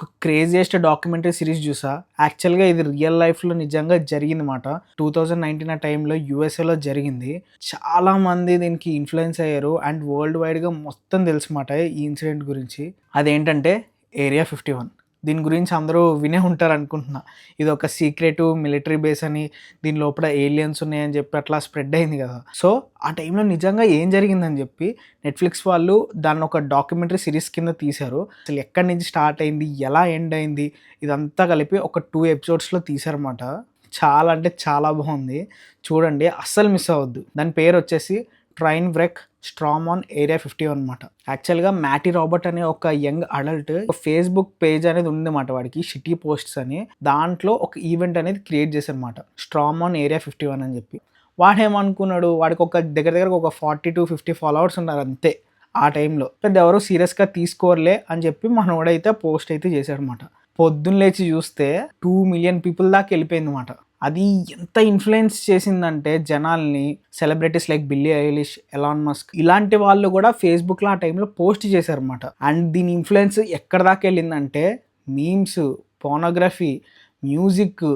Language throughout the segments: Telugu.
ఒక క్రేజియస్ట్ డాక్యుమెంటరీ సిరీస్ చూసా. యాక్చువల్‌గా ఇది రియల్ లైఫ్‌లో నిజంగా జరిగిందన్నమాట. 2019 ఆ టైంలో యూఎస్ఏలో జరిగింది. చాలామంది దీనికి ఇన్‌ఫ్లుయెన్స్ అయ్యారు. అండ్ వరల్డ్ వైడ్‌గా మొత్తం తెలుసుమాట ఈ ఇన్సిడెంట్ గురించి. అదేంటంటే ఏరియా 51. దీని గురించి అందరూ వినే ఉంటారనుకుంటున్నా. ఇదొక సీక్రెటు మిలిటరీ బేస్ అని, దీని లోపల ఏలియన్స్ ఉన్నాయని చెప్పి అట్లా స్ప్రెడ్ అయింది కదా! సో, ఆ టైంలో నిజంగా ఏం జరిగిందని చెప్పి నెట్‌ఫ్లిక్స్ వాళ్ళు దాన్నొక డాక్యుమెంటరీ సిరీస్ కింద తీశారు. అసలు ఎక్కడి నుంచి స్టార్ట్ అయింది? ఎలా ఎండ్ అయింది? ఇదంతా కలిపి ఒక 2 ఎపిసోడ్స్‌లో తీశారన్నమాట. చాలా అంటే చాలా బావుంది. చూడండి అస్సలు మిస్ అవ్వద్దు. దాని పేరొచ్చేసి 'ట్రైన్ వ్రెక్ స్టార్మ్ ఆన్ ఏరియా 51' అనమాట. యాక్చువల్‌గా మ్యాటీ రాబర్ట్ అనే ఒక యంగ్ అడల్ట్ ఒక ఫేస్‌బుక్ పేజ్ అనేది ఉందన్నమాట వాడికి, షిట్టీ పోస్ట్స్ అని. దాంట్లో ఒక ఈవెంట్ అనేది క్రియేట్ చేశారన్నమాట. స్టార్మ్ ఆన్ ఏరియా 51 అని చెప్పి. వాడేమనుకున్నాడు, వాడికి ఒక దగ్గర దగ్గర ఒక 40-50 ఫాలోవర్స్ ఉన్నారు అంతే ఆ టైంలో. పెద్ద ఎవరు సీరియస్‌గా తీసుకోరులే అని చెప్పి మనోడైతే పోస్ట్ అయితే చేశాడన్నమాట. పొద్దున్న లేచి చూస్తే 2,000,000 పీపుల్ దాకా వెళ్ళిపోయిందన్నమాట. అది ఎంత ఇన్‌ఫ్లుయెన్స్ చేసిందంటే జనాల్ని, celebrities like Billie Eilish, Elon Musk ఇలాంటి వాళ్ళు కూడా ఫేస్‌బుక్‌లో ఆ టైంలో పోస్ట్ చేశారన్నమాట. అండ్ దీని ఇన్‌ఫ్లుయెన్స్ ఎక్కడి దాకా వెళ్ళిందంటే మీమ్స్, పోర్నోగ్రఫీ, మ్యూజిక్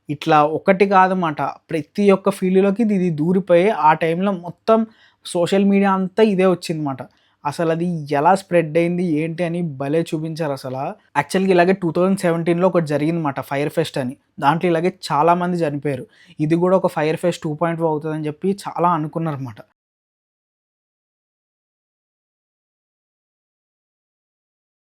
ఇట్లా ఒకటి కాదన్నమాట. ప్రతి ఒక్క ఫీల్డ్‌లోకి ఇది దూరిపోయి ఆ టైంలో మొత్తం సోషల్ మీడియా అంతా ఇదే వచ్చిందన్నమాట. అసలది ఎలా స్ప్రెడ్ అయింది ఏంటి అని భలే చూపించారసల. యాక్చువల్‌గా ఇలాగే 2017లో ఒకటి జరిగిందన్నమాట, ఫైర్ ఫెస్ట్ అని. దాంట్లో ఇలాగే చాలామంది చనిపోయారు. ఇది కూడా ఒక ఫైర్ ఫెస్ట్ 2.0 అవుతదని చెప్పి చాలా అనుకున్నారన్నమాట.